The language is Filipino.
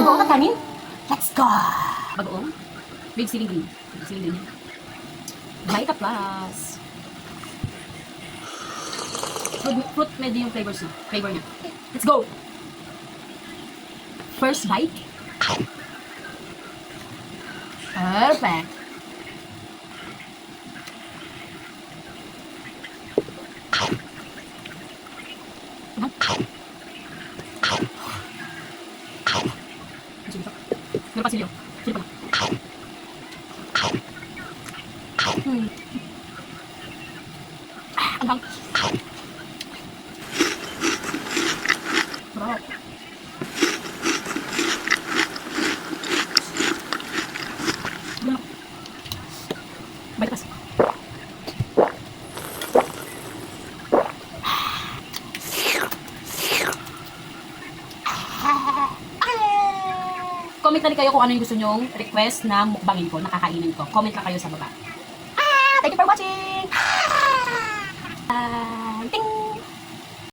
Bagoong na kanin? Let's go! Bagoong? With siling green. Siling green. Vita Plus. Fruit medyo yung flavor niya. Let's go! First bite. Perfect. Meron pa silyo. Silyo pa. Ang hang. Sarap. Balik pas. Comment na rin kayo kung ano yung gusto nyong request na mukbangin ko, nakakainin ko. Comment na kayo sa baba. Thank you for watching!